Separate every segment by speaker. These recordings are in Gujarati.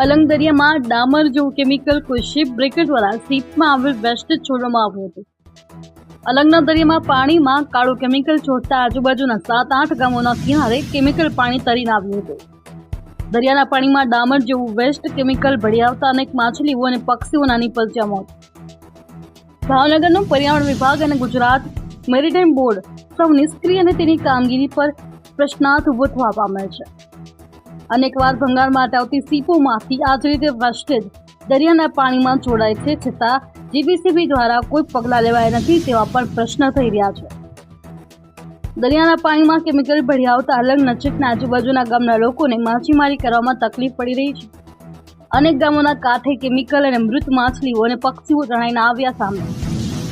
Speaker 1: અલંગ દરિયામાં ડામર જેવું કેમિકલ કોઈ શિપ બ્રેકર દ્વારા શિપમાં આવેલ વેસ્ટેજ છોડવામાં આવ્યું હતું. અલંગના દરિયામાં પાણીમાં કાળું કેમિકલ છોડતા આજુબાજુના 7-8 ગામોના કિનારે કેમિકલ પાણી તરીને આવ્યું હતું. દરિયાના પાણીમાં ડામર જેવું વેસ્ટ કેમિકલ ભળી આવતા અનેક માછલીઓ અને પક્ષીઓના નીપજ્યા મોત. ભાવનગરનું પર્યાવરણ વિભાગ અને ગુજરાત મેરીટાઈમ બોર્ડ સૌ નિષ્ક્રિય અને તેની કામગીરી પર પ્રશ્નાર્થ ઉભો થવા પામેલ છે. અનેકવાર ભંગાર માટે આવતી સીપોમાંથી આ જ રીતે વેસ્ટેજ દરિયાના પાણીમાં છોડાય છે, છતાં જીબીસીબી દ્વારા કોઈ પગલાં લેવાયા નથી તેવા પણ પ્રશ્ન થઈ રહ્યા છે. દરિયાના પાણીમાં કેમિકલ ભળી આવતા અલંગ નજીકના આજુબાજુના ગામના લોકોને માછીમારી કરવામાં તકલીફ પડી રહી છે. અનેક ગામોના કાંઠે કેમિકલ અને મૃત માછલીઓ અને પક્ષીઓ જણાઈને આવ્યા સામે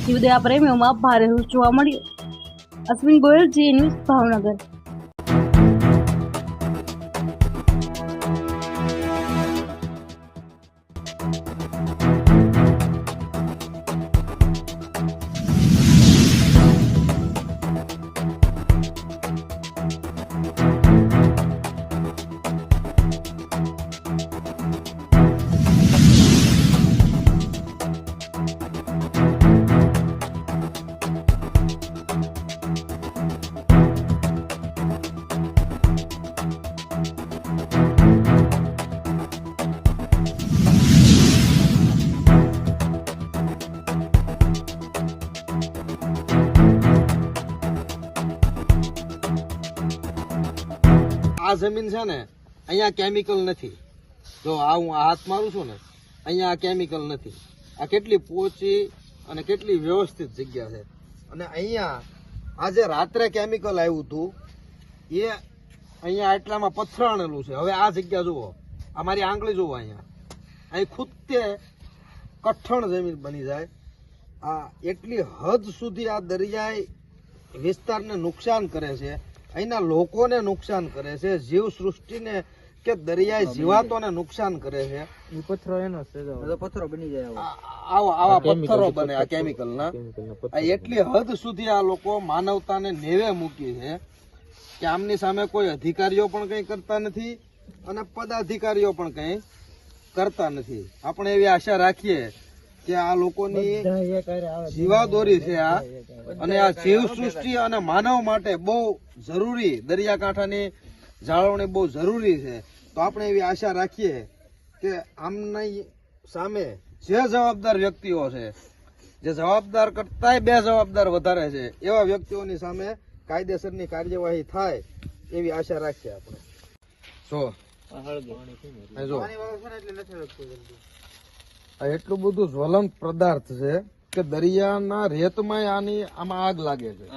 Speaker 1: જીવદયા પ્રેમીઓમાં ભારે રોષ જોવા મળ્યો. અશ્વિન ગોયલ, જી ન્યૂઝ, ભાવનગર.
Speaker 2: આ જમીન છે ને, અહીંયા કેમિકલ નથી. જો આ હું હાથ મારું છું ને, અહીંયા કેમિકલ નથી. આ કેટલી પોચી અને કેટલી વ્યવસ્થિત જગ્યા છે. અને અહીંયા આજે રાત્રે કેમિકલ આવ્યું હતું એ અહીંયા એટલામાં પથરાણેલું છે. હવે આ જગ્યા જુઓ, આ મારી આંગળી જુઓ, અહીંયા અહીં ખુદતે કઠણ જમીન બની જાય. આ એટલી હદ સુધી આ દરિયાઈ વિસ્તારને નુકસાન કરે છે, અહીંના લોકોને નુકસાન કરે છે, જીવ સૃષ્ટિને કે દરિયાઈ જીવાતોને નુકસાન કરે છે.
Speaker 3: પથ્થરો એનો પથ્થરો બની જાય,
Speaker 2: આવા પથ્થરો બને આ કેમિકલના. એટલી હદ સુધી આ લોકો માનવતાને નેવે મૂકી છે કે આમની સામે કોઈ અધિકારીઓ પણ કંઈ કરતા નથી અને પદાધિકારીઓ પણ કંઈ કરતા નથી. આપણે એવી આશા રાખીએ કે આ લોકોની જીવાદોરી છે આ, અને આ જીવ સૃષ્ટિ અને માનવ માટે બહુ જરૂરી, દરિયાકાંઠાની જાળવણી બહુ જરૂરી છે. તો આપણે એવી આશા રાખીએ કે આમની સામે જે જવાબદાર વ્યક્તિઓ છે, જે જવાબદાર કરતાંય બે જવાબદાર વધારે છે, એવા વ્યક્તિઓની સામે કાયદેસરની કાર્યવાહી થાય એવી આશા રાખીએ આપણે. એટલું બધું જ્વલંત પદાર્થ છે કે દરિયાના રેતમાં આમાં આગ લાગે છે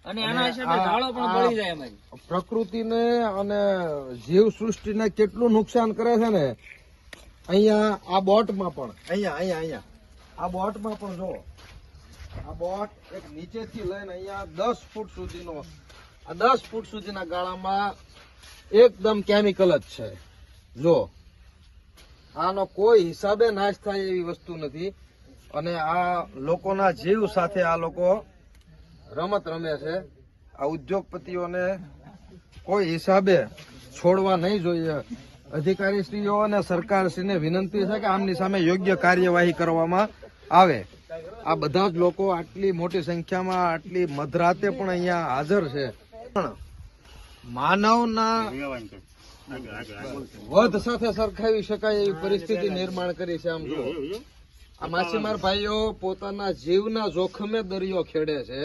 Speaker 3: અને આના હિસાબે ઝાડો પણ બળી જાય. અમારી
Speaker 2: પ્રકૃતિને અને જીવ સૃષ્ટિને કેટલું નુકસાન કરે છે ને. અહીંયા આ બોટમાં પણ અહીંયા આ બોટમાં પણ જો, આ બોટ એક નીચેથી લઈને અહીંયા 10 ફૂટ સુધીનો, આ 10 ફૂટ સુધીના ગાળામાં એકદમ કેમિકલ જ છે. જો આનો કોઈ હિસાબે નાશ થાય એવી વસ્તુ નથી. અને આ લોકોના જીવ સાથે આ લોકો રમત રમે છે. આ ઉદ્યોગપતિઓને કોઈ હિસાબે છોડવા નહીં જોઈએ. અધિકારીશ્રીઓ અને સરકારશ્રીને વિનંતી છે કે આમની સામે યોગ્ય કાર્યવાહી કરવામાં આવે. આ બધા જ લોકો આટલી મોટી સંખ્યામાં આટલી મધરાતે પણ અહીંયા હાજર છે. પણ માનવના વધ સાથે સરખાવી શકાય એવી પરિસ્થિતિ નિર્માણ કરી છે. આમ જુઓ, આ માછીમાર ભાઈઓ પોતાના જીવના જોખમે દરિયો ખેડે છે.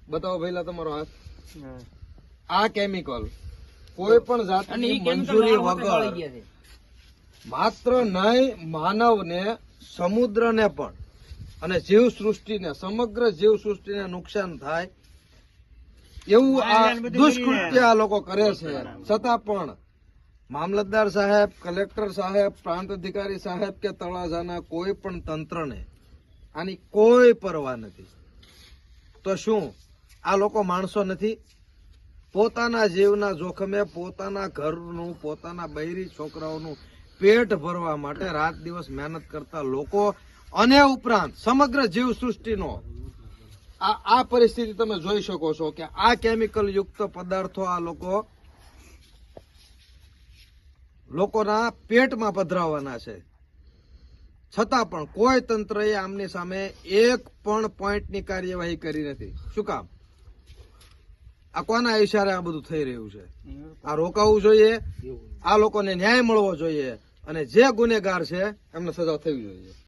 Speaker 2: બતાવો પહેલા તમારો હાથ. આ કેમિકલ કોઈ પણ જાતની મંજૂરી વગર માત્ર નહીં માનવને, સમુદ્રને પણ અને જીવ સૃષ્ટિને, સમગ્ર જીવ સૃષ્ટિને નુકસાન થાય એવું આ દુષ્કૃત્ય આ લોકો કરે છે. છતાં પણ મામલતદાર સાહેબ, કલેક્ટર સાહેબ, પ્રાંત અધિકારી સાહેબ કે તળાજાના કોઈ પણ તંત્રને આની કોઈ પરવા નથી. તો શું આ લોકો માણસો નથી? પોતાના જીવના જોખમે પોતાના ઘરનું, પોતાના બૈરી છોકરાઓનું પેટ ભરવા માટે રાત દિવસ મહેનત કરતા લોકો અને ઉપરાંત સમગ્ર જીવ સૃષ્ટિનો આ પરિસ્થિતિ તમે જોઈ શકો છો કે આ કેમિકલ યુક્ત પદાર્થો આ લોકો લોકોના પેટમાં પધરાવવાના છે, છતાં પણ કોઈ તંત્રએ આમની સામે એક પણ પોઈન્ટની કાર્યવાહી કરી નથી. શું કામ? આ કોના ઇશારે આ બધું થઈ રહ્યું છે? આ રોકાવું જોઈએ, આ લોકોને ન્યાય મળવો જોઈએ અને જે ગુનેગાર છે એમને સજા થવી જોઈએ.